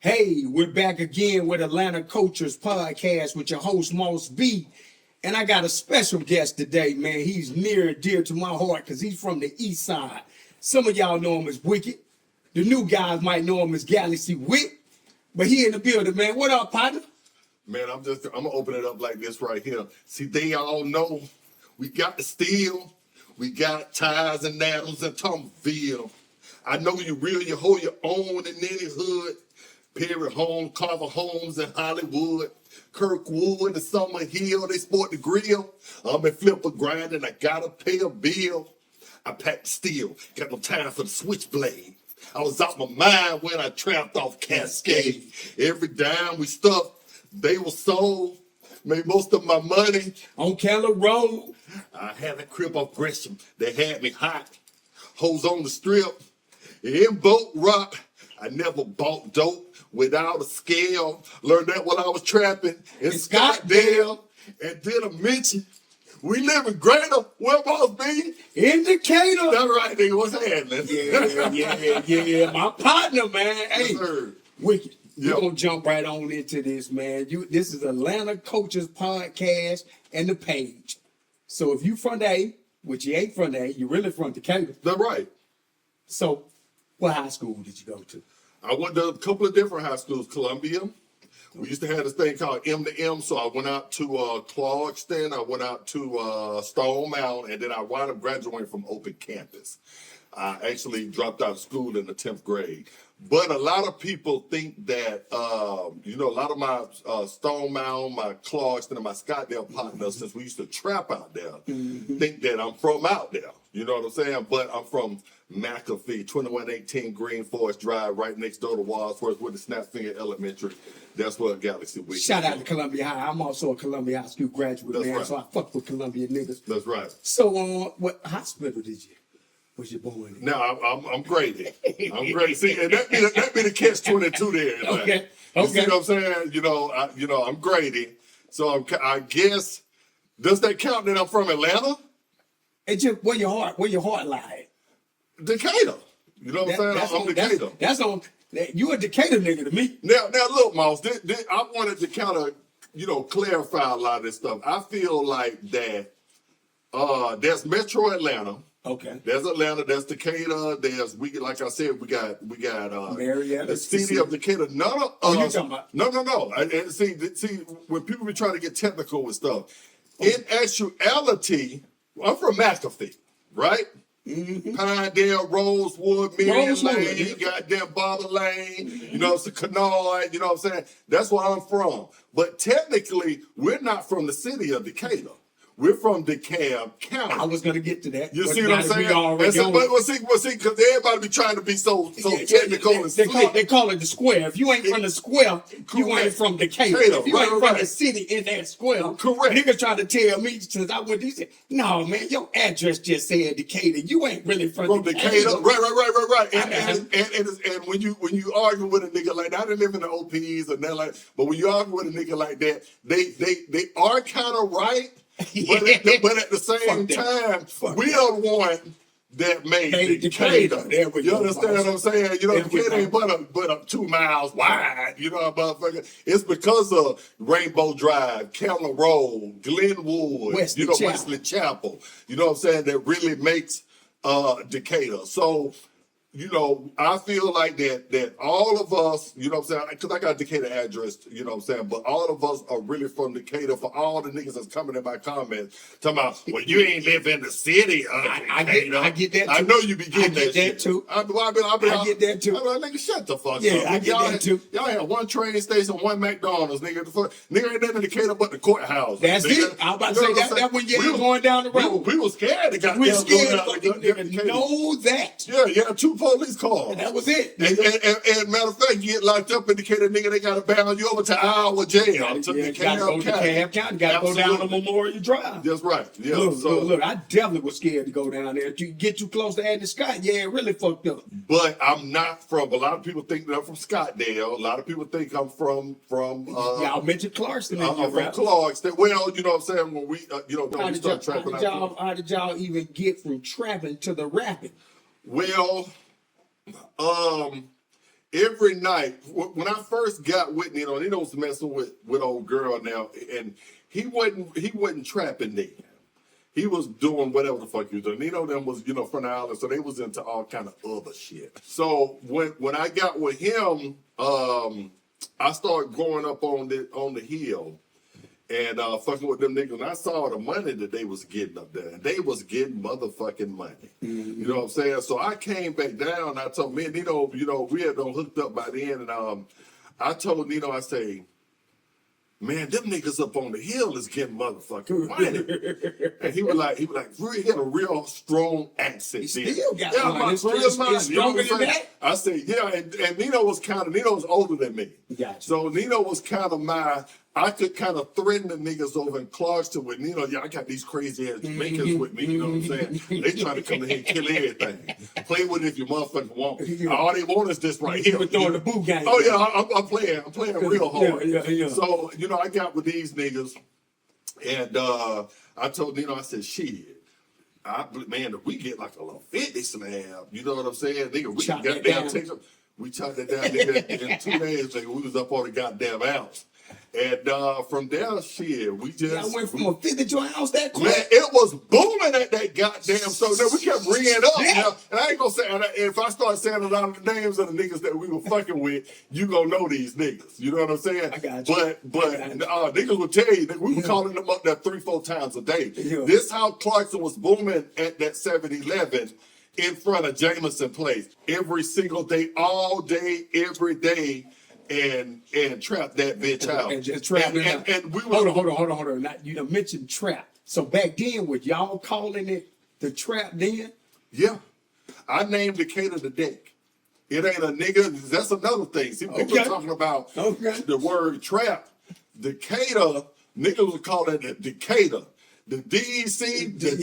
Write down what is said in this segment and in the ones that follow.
Hey, we're back again with Atlanta Cultures Podcast with your host, Moss B. And I got a special guest today, man. He's near and dear to my heart because he's from the east side. Some of y'all know him as Wicked. The new guys might know him as Galaxy Wit. But he in the building, man. What up, partner? Man, I'm gonna open it up like this right here. See, they all know we got the steel, we got ties and nails and Tomerville. I know you real, you hold your own in any hood. Perry Home, Carver Homes in Hollywood, Kirkwood and Summer Hill, they sport the grill. I'm in flipper grinding, I gotta pay a bill. I packed steel, got no time for the switchblade. I was out my mind when I trapped off Cascade. Every dime we stuffed, they were sold. Made most of my money on Keller Road. I had a crib off Gresham that had me hot. Hoes on the strip, in Boat Rock. I never bought dope without a scale. Learned that while I was trapping in Scottsdale. And did a mention, we live in Greater, where Moss B? In Decatur. That's right, nigga, what's happening? Yeah, my partner, man. Hey, Yes, Wicked. We're Yep. going to jump right on into this, man. This is Atlanta Coaches Podcast and the page. So if you from the A, which you ain't from the A, you really from Decatur. That's right. So what high school did you go to? I went to a couple of different high schools. Columbia. We used to have this thing called M to M, so I went out to Clarkston, I went out to Stone Mountain, and then I wound up graduating from Open Campus. I actually dropped out of school in the 10th grade. But a lot of people think that, a lot of my Stone Mountain, my Clarkston, and my Scottsdale partners, since we used to trap out there, think that I'm from out there. You know what I'm saying? But I'm from McAfee, 2118 Green Forest Drive, right next door to Wadsworth with the Snapfinger Elementary. That's where Galaxy Week. Shout out to Columbia High. I'm also a Columbia High School graduate, That's man, right. so I fuck with Columbia niggas. That's right. So what hospital was you born in? Now I'm graded. I'm graded. See, and that be the catch-22 there. Like, Okay. You see what I'm saying? I'm graded. So I guess, does that count that I'm from Atlanta? It's just where your heart lies. Decatur. You know what I'm saying? I'm Decatur. That's on. You a Decatur nigga to me. Now look, Moss, I wanted to kind of, clarify a lot of this stuff. I feel like that there's Metro Atlanta. Okay. There's Atlanta, there's Decatur, like I said, we got Marietta, the city of Decatur. None of Oh, you us, talking about? No. And see, when people be trying to get technical with stuff, in actuality, I'm from McAfee, right? Mm-hmm. Pinedale, Rosewood, Marion Lane, yeah. goddamn Barber Lane, it's the Canard, you know what I'm saying? That's where I'm from. But technically, we're not from the city of Decatur. We're from DeKalb County. I was gonna get to that. You but see what I'm now saying? we already on it. But see, because everybody be trying to be so technical and slick. They call it the square. If you ain't from the square, you ain't Correct. from Decatur. Decatur, If you ain't from right. the city in that square, Correct. niggas trying to tell me since I went, he said, "No, man, your address just said Decatur. You ain't really from Decatur. Right. And when you argue with a nigga like that, I didn't live in the OPs or nothing like. But when you argue with a nigga like that, they are kind of right. But at the same time, we are the one that made Decatur. You understand what I'm saying? Decatur ain't but up 2 miles wide. Motherfucker. It's because of Rainbow Drive, Keller Road, Glenwood, Wesley Chapel. You know what I'm saying? That really makes Decatur. So, I feel like that all of us, you know what I'm saying, because I got a Decatur address, you know what I'm saying, but all of us are really from Decatur. For all the niggas that's coming in my comments, talking about, well, you ain't live in the city of Decatur. I get that too. I know you be getting that shit. Too. I get that too. I'm like, nigga, shut the fuck up. Yeah, I get that too. Y'all had one train station, one McDonald's, nigga. Nigga ain't nothing in Decatur but the courthouse. That's nigga. it. I was about to say that when you're going down the road. We was scared to go down Nigga know that. Yeah, 2 police cars. That was it. And matter of fact, you get locked up in Decatur, nigga, they gotta bound you over to our jail. Gotta go to DeKalb County. Gotta go down to Memorial Drive. That's right. Yeah. Look, I definitely was scared to go down there. If you get too close to Andy Scott, yeah, it really fucked up. But I'm not from. A lot of people think that I'm from Scottsdale. A lot of people think I'm from. Y'all mentioned Clarkston. I'm from Clarkston. Well, you know what I'm saying. When we, when we start trapping out. How did y'all even get from trapping to the rapping? Well, every night when I first got with Nino, Nino was messing with old girl now, and he wasn't trapping then. He was doing whatever the fuck he was doing. Nino them was, from the island, so they was into all kind of other shit. So when I got with him, I started growing up on the hill and fucking with them niggas. And I saw the money that they was getting up there, and they was getting motherfucking money. You know what I'm saying? So I came back down. And I told me and Nino, we had done hooked up by then, and I told Nino, I say, man, them niggas up on the hill is getting motherfucking money. And he had a real strong accent. He still got money. It's stronger than that? I said, yeah, and Nino was older than me. Gotcha. So Nino was kind of I could kind of threaten the niggas over in Clarkston with Nino. Yeah, I got these crazy ass Jamaicans with me, you know what I'm saying? They trying to come in here and kill everything. Play with it if you motherfucking want. All they want is this right here. We're throwing the boot game. Oh yeah, I'm playing real hard. Yeah. So, I got with these niggas, and I told Nino, I said, shit. Man, if we get like a little 50 slab, you know what I'm saying? Nigga, we Chop got that down. We chopped that down, nigga, in 2 days, nigga, we was up on the goddamn ounce. And from there, shit, we just... I went from a 50 to an ounce that quick. Man, it was booming at that goddamn... So then we kept ringing up. And I ain't gonna say... if I start saying a lot of the names of the niggas that we were fucking with, you gonna know these niggas. You know what I'm saying? I got you. But niggas will tell you, we were calling them up there 3-4 times a day. Yeah. This how Clarkson was booming at that 7-Eleven in front of Jameson Place. Every single day, all day, every day. And trap that bitch out. And just trap it out. And we were... Hold on. Now, you done mentioned trap. So back then, were y'all calling it the trap then? Yeah. I named Decatur the deck. It ain't a nigga. That's another thing. See, people talking about the word trap. Decatur, niggas would call it the Decatur. The DEC, the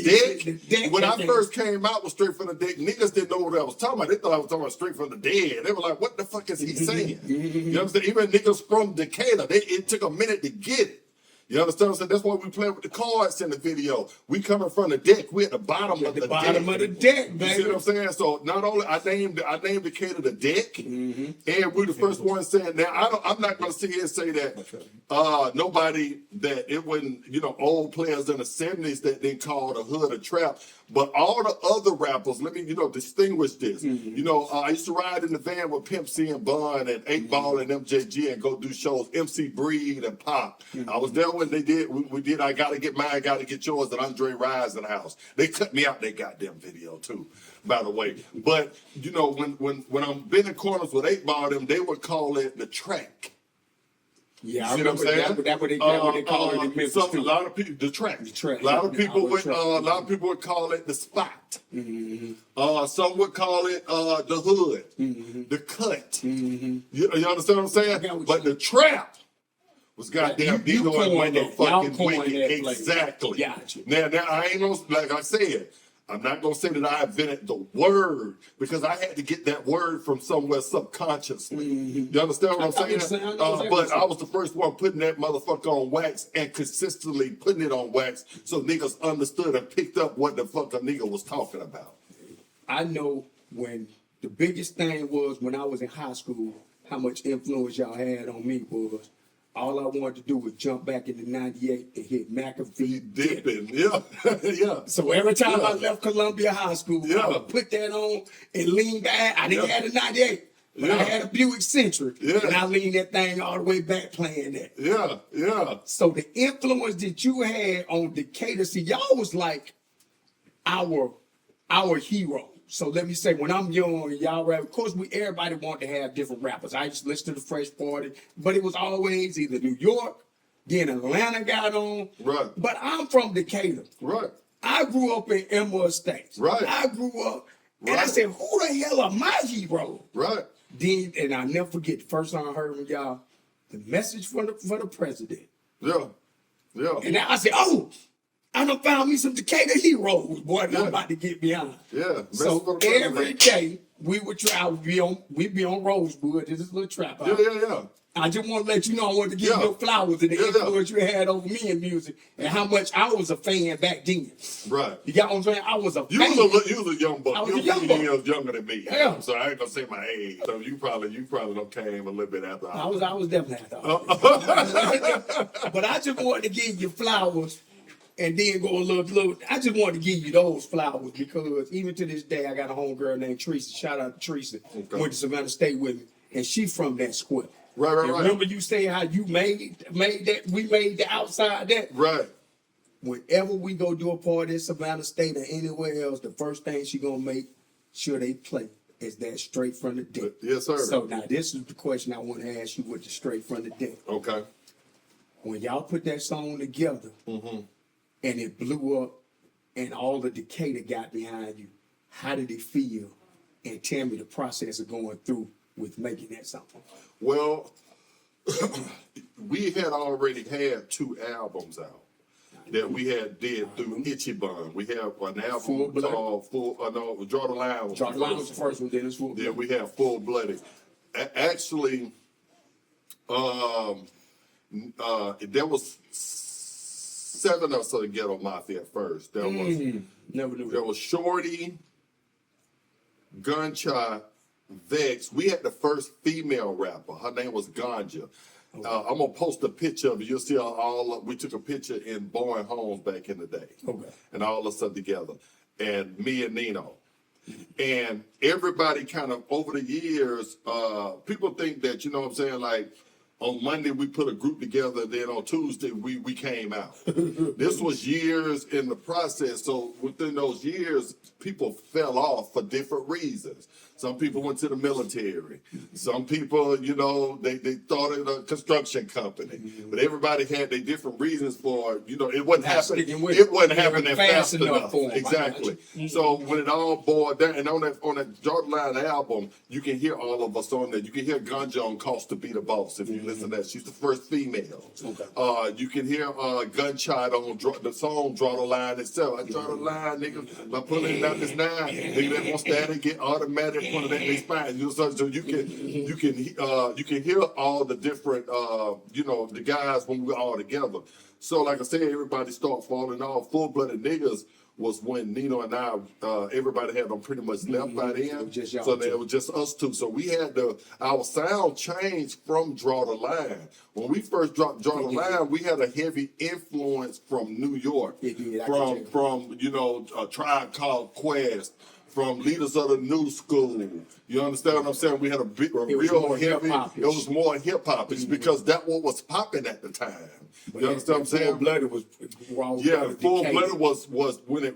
deck. When I first came out with Straight from the Deck, niggas didn't know what I was talking about. They thought I was talking about Straight from the Dead. They were like, what the fuck is he saying? You know what I'm saying? Even niggas from Decatur, it took a minute to get it. You understand what I'm saying? That's why we playing with the cards in the video. We coming from the deck. We at the bottom of the deck. Bottom of the deck, baby. You see what I'm saying? So not only I named Decatur the deck, and we're the first one saying. Now I'm not gonna sit here and say that nobody that it wasn't old players in the '70s that they called a hood a trap, but all the other rappers. Let me distinguish this. I used to ride in the van with Pimp C and Bun and 8 Ball and MJG and go do shows. MC Breed and Pop. I was there when they did. We did. I gotta get mine. Gotta get yours. And Andre Rise in the house. They cut me out. That goddamn video too, by the way. But when I'm bending corners with 8 Ball, they would call it the track. Yeah, you see what I'm saying? That's what they call it in Memphis too. A lot of people, the track. A lot of people would call it the spot. Some would call it the hood, the cut. You understand what I'm saying? But the trap was goddamn Dino and motherfucking Wicked. Exactly. Gotcha. Now I ain't gonna, like I said, I'm not gonna say that I invented the word because I had to get that word from somewhere subconsciously. You understand what I'm saying? But I was the first one putting that motherfucker on wax and consistently putting it on wax so niggas understood and picked up what the fuck a nigga was talking about. I know when the biggest thing was when I was in high school, how much influence y'all had on me was all I wanted to do was jump back into '98 and hit McAfee dipping. Yeah. So every time I left Columbia High School, I would put that on and lean back. I didn't have a '98, but I had a Buick Centric, and I leaned that thing all the way back playing that. Yeah. So the influence that you had on Decatur, see, y'all was like our hero. So let me say, when I'm young, y'all rap, of course, everybody wanted to have different rappers. I used to listen to the Fresh Party, but it was always either New York, then Atlanta got on. Right. But I'm from Decatur. Right. I grew up in Emerald Estates. Right. I grew up, and I said, who the hell are my heroes? Right. Then, and I'll never forget, the first time I heard from y'all, the message for the president. Yeah. And then I said, oh, I done found me some Decatur heroes, boy, I'm about to get behind. Yeah. So every day we would try. We'd be on Rosewood. This is a little trap house. Yeah. I just want to let you know I want to give you your flowers and the Yeah. influence you had over me in music and how much I was a fan back then. Right. You got what I'm saying? I was a fan. You was a young buck. I was You a young were buck. years younger than me. Yeah. So I ain't gonna say my age. So you probably don't came a little bit after I was definitely after. But I just wanted to give you flowers and then go a little. I just wanted to give you those flowers because even to this day, I got a homegirl named Teresa. Shout out to Teresa. Okay. Went to Savannah State with me, and she from that square. Right. Remember you saying how you made that? We made the outside that. Right. Whenever we go do a party at Savannah State or anywhere else, the first thing she gonna make sure they play is that straight from the deck. Yes, sir. So now this is the question I want to ask you with the straight from the deck. Okay. When y'all put that song together and it blew up and all the Decatur got behind you, how did it feel? And tell me the process of going through with making that song. Well, we had already had 2 albums out that we had did through Itchy Bun. We have an album called Draw the Line. Draw the Line was the first one, then it's Full Blooded. Then we have Full Blooded. Actually, there was 7 of us of the Ghetto Mafia at first. There was Shorty, Gunshot, Vex. We had the first female rapper. Her name was Ganja. I'm gonna post a picture of it. You'll see we took a picture in Bowen Homes back in the day. Okay. And all of us together. And me and Nino. And everybody kind of over the years, people think that, you know what I'm saying, like on Monday we put a group together, then on Tuesday we came out. This was years in the process. So within those years, people fell off for different reasons. Some people went to the military. Some people, you know, they started a construction company. But everybody had their different reasons for, you know, it wasn't happening. It wasn't happening fast enough. For them. Exactly. So when it all boiled down, and on that Draw the Line album, you can hear all of us on there. You can hear Ganja on Cost to Be the Boss if you listen to that. She's the first female. Okay. You can hear Gunshot on the song Draw the Line itself. I draw the line, nigga, by pulling out this 9. Nigga that wants that and get automatic one of that they spine. So you can hear all the different you know, the guys when we're all together. So like I said, everybody start falling off. Full Blooded Niggas was when Nino and I, everybody had them pretty much left by then. So it was just us two. So we had our sound changed from Draw the Line. When we first dropped Draw the Line, we had a heavy influence from New York, from you know, a Tribe Called Quest, from Leaders of the New School. You understand what I'm saying? We had a real heavy. It was more hip hop. It's because that's what was popping at the time. You understand what I'm saying? Full Blooded was Full Blooded was when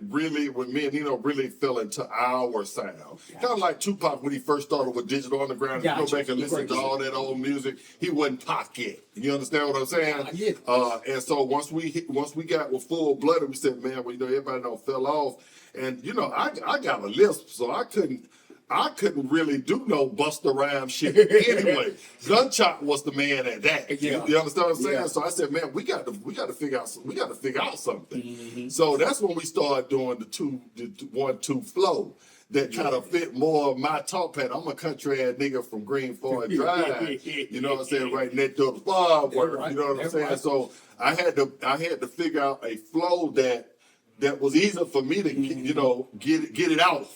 me and Nino really fell into our sound. Kind of like Tupac when he first started with Digital Underground. If you go back and listen to all that old music, he wasn't Pac yet. You understand what I'm saying? And so once we got with Full Blooded, we said, man, well, you know, everybody don't fell off. And you know, I got a lisp, so I couldn't really do no Busta Rhymes shit anyway. Gunshot was the man at that. You understand what I'm saying? So I said, man, we got to figure out something. So that's when we started doing the 1-2 flow that kind of fit more of my talk pattern. I'm a country ass nigga from Green Forest Drive. You know what I'm saying? Right next to the farm work. You know what I'm saying? So I had to figure out a flow that was easy for me to you know get it out.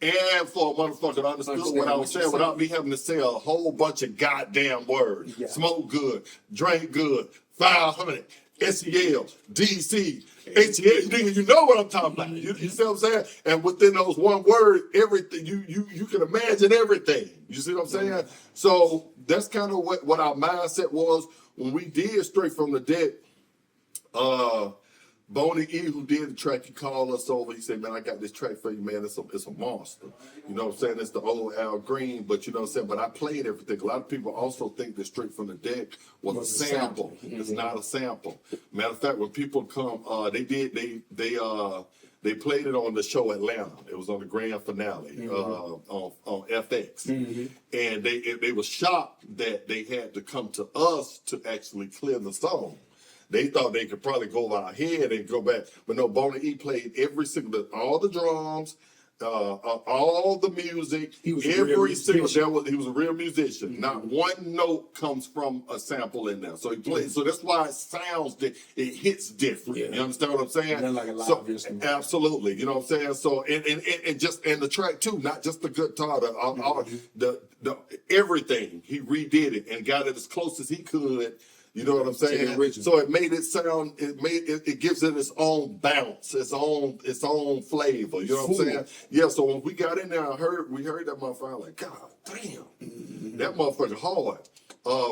And for a motherfucker to understand what I was saying without me having to say a whole bunch of goddamn words. Smoke good, drink good, 500, SEL, DC, HEL. Nigga, you know what I'm talking about. You see what I'm saying? And within those one word, everything, you can imagine everything. You see what I'm saying? So that's kind of what our mindset was when we did Straight from the Deck. Boney E, who did the track, he called us over. He said, man, I got this track for you, man. It's a monster. You know what I'm saying? It's the old Al Green, but you know what I'm saying? But I played everything. A lot of people also think that Straight from the Deck was a sample. It's not a sample. Matter of fact, when people come, they played it on the show Atlanta. It was on the grand finale on FX. And they were shocked that they had to come to us to actually clear the song. They thought they could probably go over our head and go back. But no, Boney E played every single, all the drums, all the music, He was a real every single musician. he was a real musician. Not one note comes from a sample in there. So he plays. So that's why it sounds it hits different. Yeah. You understand what I'm saying? Not like a live instrument. Absolutely. You know what I'm saying? So and just and the track too, not just the guitar, the everything. He redid it and got it as close as he could. You know what I'm saying? So it made it sound. It gives it its own bounce, its own flavor. You know what I'm saying? Yeah. So when we got in there, we heard that motherfucker. I'm like, God damn, that motherfucker hard.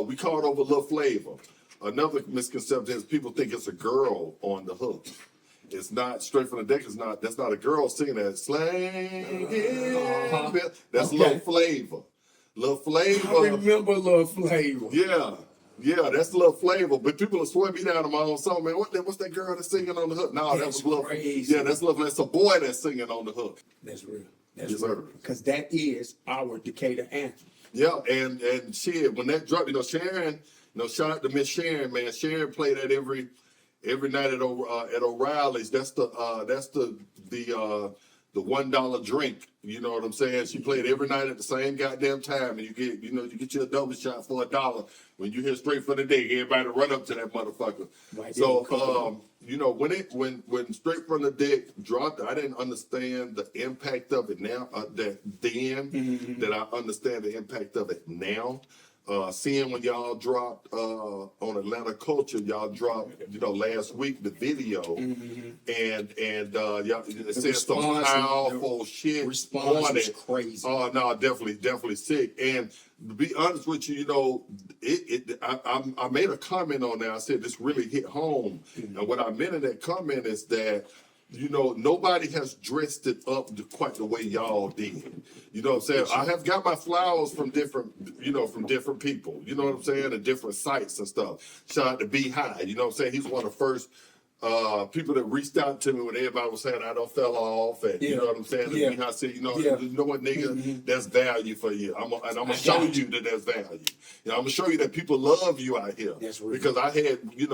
We called over Lil Flavor. Another misconception is people think it's a girl on the hook. It's not. Straight from the deck. It's not. That's not a girl singing that. Slang. That's Lil Flavor. Lil Flavor. I remember Lil Flavor. Yeah, that's Lil Flavor. But people will swear me down to my own song, man. What's that girl that's singing on the hook? No, that was Lil. Yeah, that's Lil. That's a boy that's singing on the hook. That's real. Yes, sir. Because that is our Decatur anthem. Yeah, and shit, when that dropped, Sharon, shout out to Miss Sharon, man. Sharon played that every night at O'Reilly's. That's the $1 drink. You know what I'm saying? She played every night at the same goddamn time, and you get your double shot for $1. When you hear Straight from the Deck, everybody run up to that motherfucker. Right, so when Straight from the Deck dropped, I didn't understand the impact of it now. That I understand the impact of it now. Seeing when y'all dropped on Atlanta Culture, y'all dropped last week the video, and y'all said some powerful shit on it. Crazy. Oh no, definitely sick. And to be honest with you, I made a comment on that. I said this really hit home, and what I meant in that comment is that nobody has dressed it up quite the way y'all did. You know what I'm saying? I have got my flowers from different people, you know what I'm saying, and different sites and stuff. Shout out to B High, you know what I'm saying? He's one of the first people that reached out to me when everybody was saying I don't fell off, and you know what I'm saying? And B High said, you know what, nigga, that's value for you. I'm gonna show you that there's value. I'm gonna show you that people love you out here. That's right. Because I had, we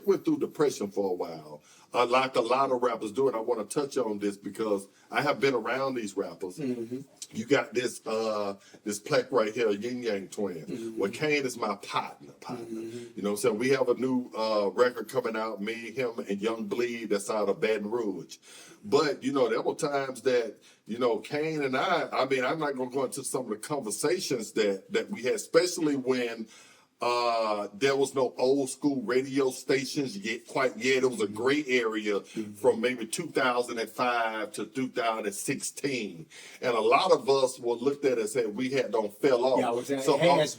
went through depression for a while. Like a lot of rappers do, and I want to touch on this because I have been around these rappers. You got this plaque right here, Yin Yang Twin. Well, Kane is my partner. You know what I'm saying? We have a new record coming out, me, him, and Young Bleed, that's out of Baton Rouge. But, there were times that, Kane and I mean, I'm not going to go into some of the conversations that we had, especially when there was no old school radio stations yet. It was a gray area from maybe 2005 to 2016, and a lot of us were looked at as saying we don't fell off. Has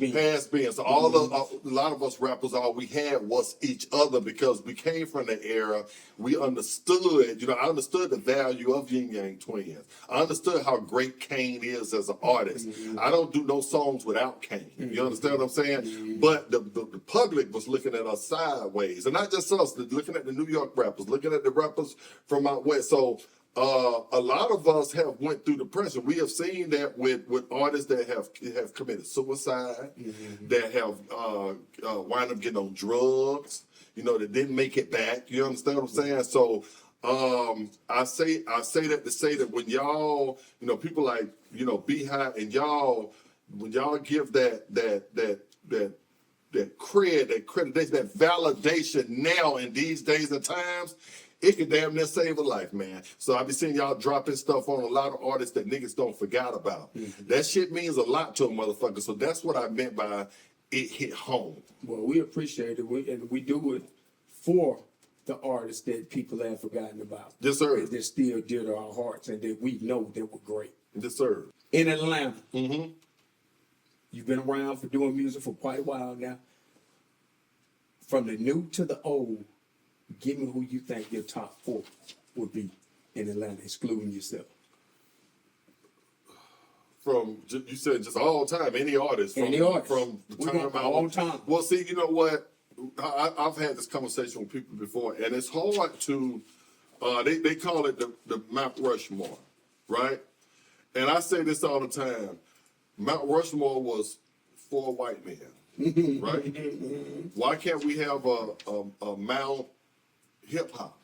been. So a lot of us rappers, all we had was each other because we came from the era. We understood. I understood the value of Yin Yang Twins. I understood how great Kane is as an artist. I don't do no songs without Kane. You understand what I'm saying? But the public was looking at us sideways, and not just us, looking at the New York rappers, looking at the rappers from out west. So a lot of us have went through depression. We have seen that with artists that have committed suicide, that have wind up getting on drugs, that didn't make it back. You understand what I'm saying? So I say that to say that when y'all, people like B High and y'all, when y'all give that accreditation, that validation now in these days and times, it could damn near save a life, man. So I be seeing y'all dropping stuff on a lot of artists that niggas don't forget about. That shit means a lot to a motherfucker. So that's what I meant by it hit home. Well, we appreciate it, and we do it for the artists that people have forgotten about. Yes, sir. They're still dear to our hearts, and that we know they were great. Yes, sir. In Atlanta. You've been around for doing music for quite a while now. From the new to the old, give me who you think your top 4 would be in Atlanta, excluding yourself. From, you said just all time, any artist. From the time all time. Well, see, you know what? I've had this conversation with people before, and it's hard to, they call it the Mount Rushmore, right? And I say this all the time. Mount Rushmore was 4 white men, right? Why can't we have a Mount hip hop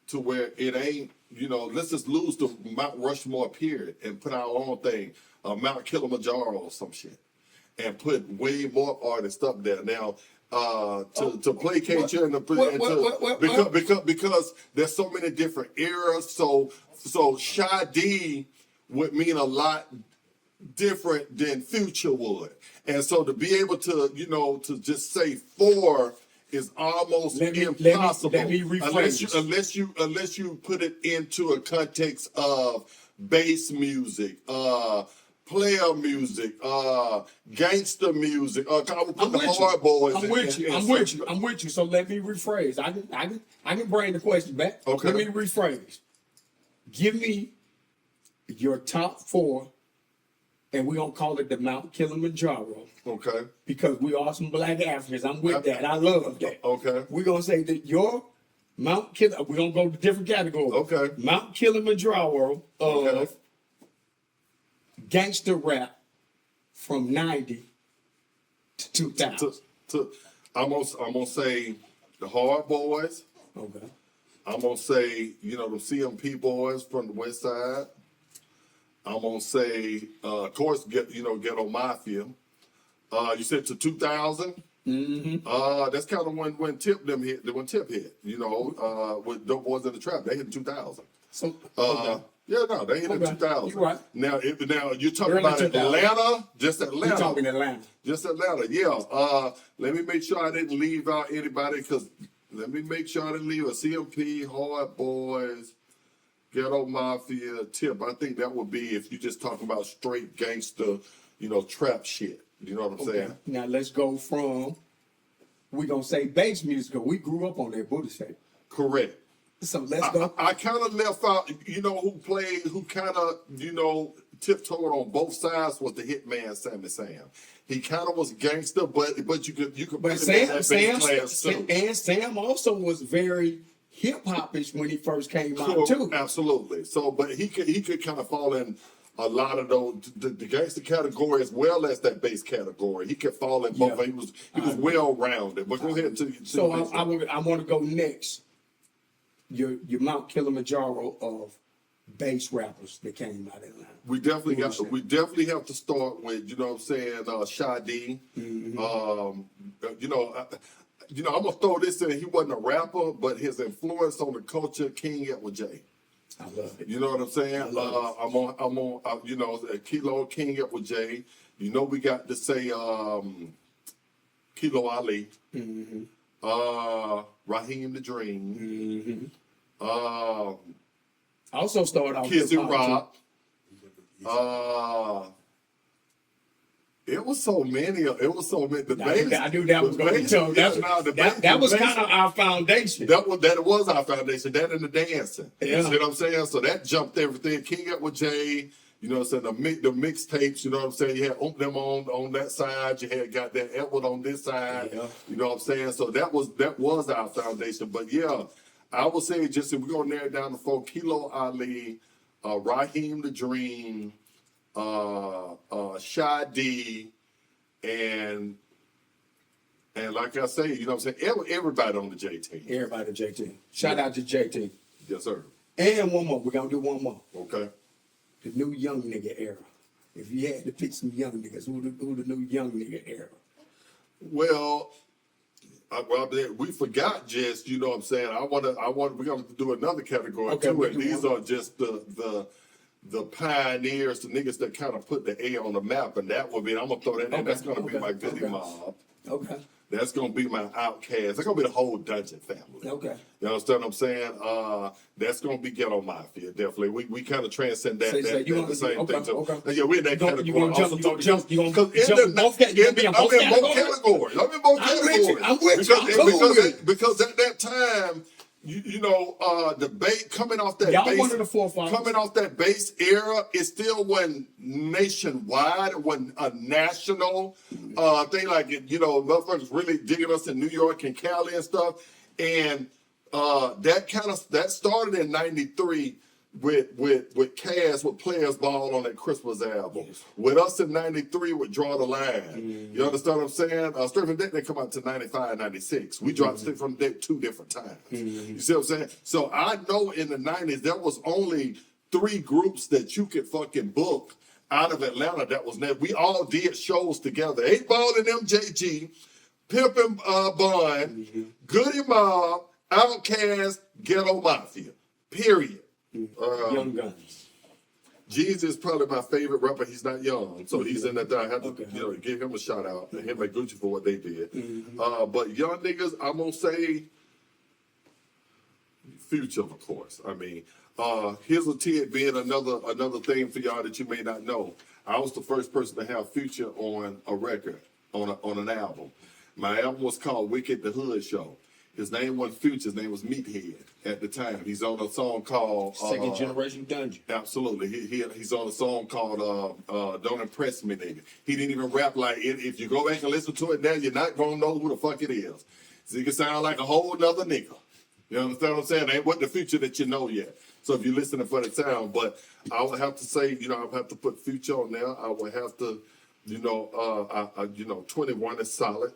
to where it ain't let's just lose the Mount Rushmore period and put our own thing, Mount Kilimanjaro or some shit, and put way more artists up there. Now, to placate you because there's so many different eras. So Sade would mean a lot different than Future would, and so to be able to to just say four is almost impossible let me rephrase unless you put it into a context of bass music, player music, gangster music. I would put the hard boys. I'm with you. So let me rephrase. I can bring the question back. Okay. Let me rephrase. Give me your top four, and we're gonna call it the Mount Kilimanjaro. Okay. Because we are some black Africans. I'm with that. I love that. Okay. We're gonna say that your Mount we're gonna go to different categories. Okay. Mount Kilimanjaro of gangster rap from 90 to 2000. I'm gonna say the Hard Boys. Okay. I'm gonna say the CMP boys from the West Side. I'm gonna say, of course, Ghetto Mafia. You said to 2000. Mm-hmm. That's kind of when Tip hit. When Tip hit, with Dope Boys in the Trap, they hit in 2000. So they hit in 2000. You're right. Now you're talking Early about 2000. Atlanta, just Atlanta. You're talking Atlanta. Just Atlanta, yeah. Let me make sure I didn't leave out anybody, because let me make sure I didn't leave a CMP, Hard Boys, Ghetto Mafia, Tip. I think that would be if you're just talking about straight gangster, trap shit. You know what I'm saying? Now let's go from, we're going to say bass music. We grew up on that Buddha shape. Correct. So let's go. I kind of left out, who kind of, tiptoed on both sides was the hitman Sammy Sam. He kind of was gangster, but you could put him in that bass class too. And Sam also was very hip hopish when he first came out too. Absolutely. So, but he could kind of fall in a lot of those the gangster category as well as that bass category. He could fall in both. He was well rounded. But go ahead to so I want to go next. Your Mount Kilimanjaro of bass rappers that came out of Atlanta. We definitely have to start with Sade. Mm-hmm. I'm gonna throw this in. He wasn't a rapper, but his influence on the culture, King Edward J. I love it. You know what I'm saying? I'm on Kilo King Edward J. We got to say Kilo Ali. Mm-hmm. Raheem the Dream. Mm-hmm. Also started off Kizzy Rock. It was so many. The bass. I knew that was going to be tough. That was kind of our foundation. That was our foundation. That and the dancing. Yeah. You see what I'm saying? So that jumped everything. King Edward J. The mixtapes. You know what I'm saying? You had them on that side. You had got that Edward on this side. Yeah. You know what I'm saying? So that was our foundation. But yeah, I would say just if we're gonna narrow it down to four: Kilo Ali, Raheem the Dream, Sade, and like I say, you know what I'm saying? Everybody on the JT. Everybody JT. Shout out to JT. Yes, sir. And one more. We're gonna do one more. Okay. The new young nigga era. If you had to pick some young niggas, who the new young nigga era? Well, we forgot just, you know what I'm saying? We're gonna do another category too. And these are just the pioneers, the niggas that kind of put the A on the map, and that would be, I'm gonna throw that in. That's gonna be my Goody Mob. Okay. That's gonna be my Outcast. That's gonna be the whole Dungeon family. Okay. You understand what I'm saying? That's gonna be Ghetto Mafia, definitely. We kind of transcend that. The same thing. So, okay. yeah, we're in that category. You gonna jump I'm in both categories. I'm with you. Because at that time, debate coming off that y'all one of the forefathers. Coming off that bass era, it still wasn't nationwide. It wasn't a national thing like it. Motherfuckers really digging us in New York and Cali and stuff. And that started in '93. with Cass with Players Ball on that Christmas album. Yes. With us in '93 with Draw the Line. You understand what I'm saying? Straight from Deck didn't come out to '95, '96. We dropped Straight from Deck 2 different times. You see what I'm saying? So I know in the '90s there was only 3 groups that you could fucking book out of Atlanta that was there. We all did shows together. 8 Ball and MJG, Pimpin' Bun, Goody Mob, Outkast, Ghetto Mafia. Period. Young Guns. Jeezy is probably my favorite rapper. He's not young, so he's in that. I have to, give him a shout out and him and Gucci for what they did. But young niggas, I'm gonna say Future, of course. I mean, here's a tidbit, another thing for y'all that you may not know. I was the first person to have Future on a record, on an album. My album was called Wicked the Hood Show. His name wasn't Future, his name was Meathead at the time. He's on a song called Second Generation Dungeon. Absolutely. He's on a song called Don't Impress Me, Nigga. He didn't even rap like it. If you go back and listen to it now, you're not gonna know who the fuck it is. So you can sound like a whole nother nigga. You understand what I'm saying? Ain't what the Future that you know yet. So if you're listening for the sound, but I would have to say, I would have to put Future on there. I would have to, 21 is solid.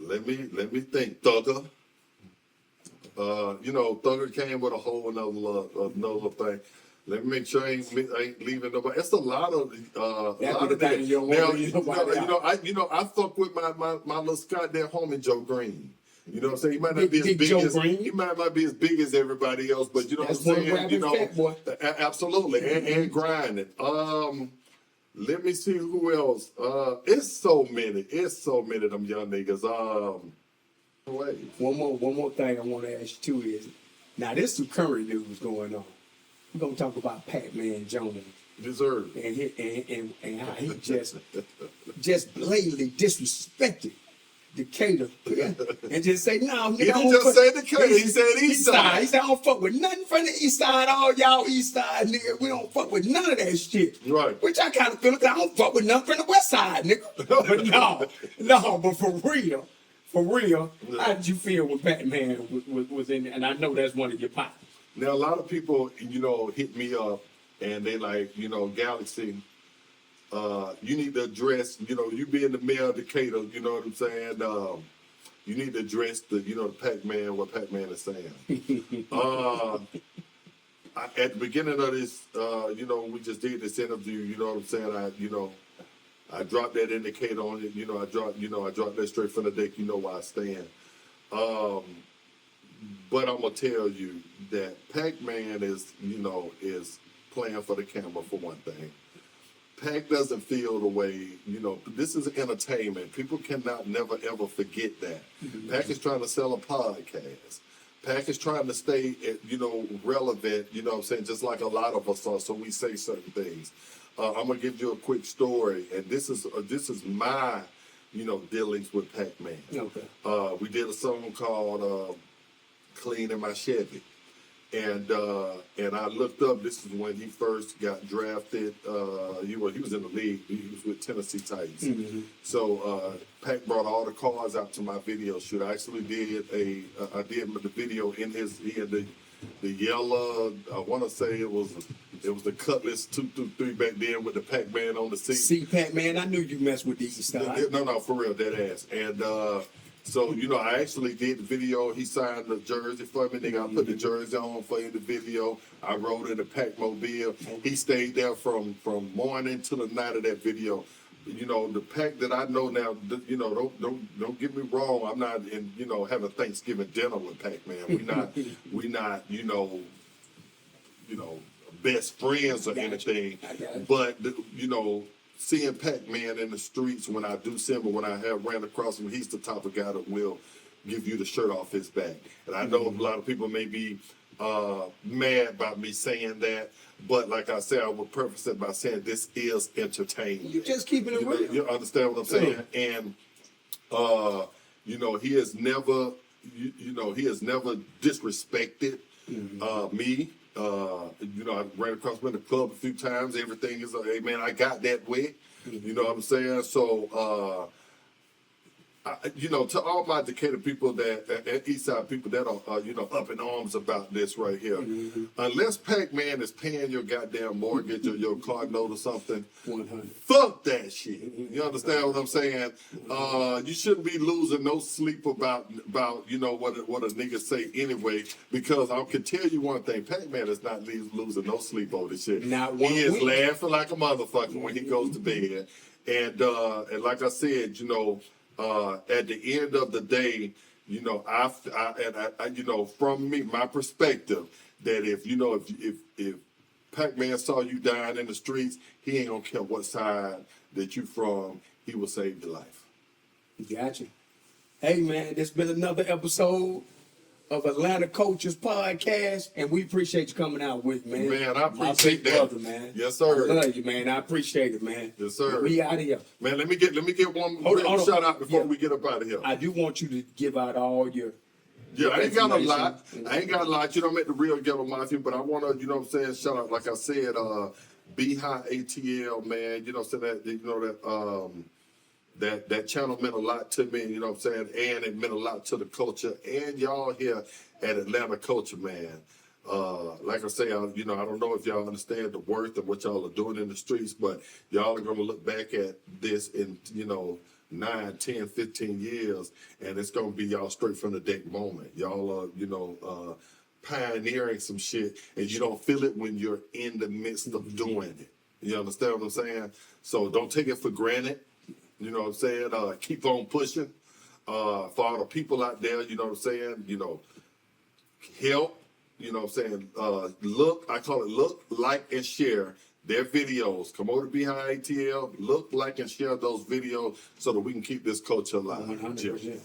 Let me think. Thugger. Thugger came with a whole another thing. Let me make sure I ain't leaving nobody. It's a lot of things. Now, I fuck with my little Scott there homie Joe Green. You know what I'm saying? He might not be as big as he might not be as big as everybody else, but you know what I'm saying? Absolutely. And grinding. Let me see who else. It's so many of them young niggas. One more thing I want to ask you too is, now this is some current news going on. We're gonna talk about Pac-Man Jones. Deserved. And how he just blatantly disrespected Decatur and just say, no, nigga, he didn't just say Decatur, he said East Side. He said, I don't fuck with nothing from the East Side, all y'all East Side, nigga. We don't fuck with none of that shit. Right. Which I kind of feel like I don't fuck with nothing from the West Side, nigga. But but for real, how did you feel when Batman was in there? And I know that's one of your pops. Now, a lot of people, hit me up and they like, Galaxy, you need to address, you being the mayor of Decatur, you know what I'm saying? You need to address the Pac-Man, what Pac-Man is saying. At the beginning of this, we just did this interview, you know what I'm saying? I dropped that indicator on it, I dropped that straight from the deck, you know where I stand. But I'm gonna tell you that Pac-Man is playing for the camera for one thing. Pac doesn't feel the way, this is entertainment. People cannot never ever forget that. Pac is trying to sell a podcast. Pac is trying to stay, relevant, you know what I'm saying, just like a lot of us are, so we say certain things. I'm gonna give you a quick story, and this is my, dealings with Pac-Man. Okay. We did a song called Clean in My Chevy. And I looked up, this is when he first got drafted. He was in the league. He was with Tennessee Titans. So Pac brought all the cars out to my video shoot. I actually did the video in he had the yellow, I want to say it was the Cutlass 223 back then with the Pac-Man on the seat. See, Pac-Man, I knew you messed with these stars. No, for real, dead ass. And so, I actually did the video. He signed the jersey for me. Nigga, I put the jersey on for him, the video. I rode in the Pac-Mobile. He stayed there from morning to the night of that video. The Pac that I know now, don't get me wrong. I'm not in, having Thanksgiving dinner with Pac-Man. We not, best friends or anything. But, seeing Pac-Man in the streets when I do see him, or when I have ran across him, he's the type of guy that will give you the shirt off his back. And I know a lot of people may be mad about me saying that, but like I said, I would preface it by saying this is entertainment. You just keeping it real. You understand what I'm saying? And he has never, he has never disrespected me. I ran across him in the club a few times. Everything is, hey man, I got that wet. You know what I'm saying? So you know, to all my Decatur people that and East Side people that are you know, up in arms about this right here, unless Pac-Man is paying your goddamn mortgage or your car note or something, 100. fuck that shit. You understand what I'm saying? You shouldn't be losing no sleep about you know what a nigga say anyway, because I can tell you one thing: Pac-Man is not losing no sleep over this shit. Not he one is week. laughing like a motherfucker when he goes to bed, and like I said, you know. At the end of the day, you know, I you know, from me, my perspective, that if you know, if Pac-Man saw you dying in the streets, he ain't gonna care what side that you from, he will save your life. Gotcha. Hey man, this been another episode of Atlanta Coaches Podcast, and we appreciate you coming out with me, man. Man, I My appreciate big that. brother, man. Yes, sir. I love you, man. I appreciate it, man. Yes, sir. We out of here. Man, let me get one Hold real on. shout out before Yeah. we get up out of here. I do want you to give out all your Yeah, I ain't got a information. lot. I ain't got a lot. You know, I'm at the real Ghetto Mafia, but I want to, you know what I'm saying, shout out, like I said, Be High ATL, man. You know what I'm saying, that, you know, that channel meant a lot to me, you know what I'm saying, and it meant a lot to the culture and y'all here at Atlanta Culture, man. Like I say, you know, I don't know if y'all understand the worth of what y'all are doing in the streets, but y'all are going to look back at this in, you know, 9, 10, 15 years, and it's going to be y'all straight from the deck moment. Y'all are, you know, pioneering some shit, and you don't feel it when you're in the midst of doing it. You understand what I'm saying? So don't take it for granted. You know what I'm saying? Keep on pushing. For all the people out there, you know what I'm saying? You know, help. You know what I'm saying? I call it look, like, and share their videos. Come over to Be High ATL, look, like, and share those videos so that we can keep this culture alive. 100%.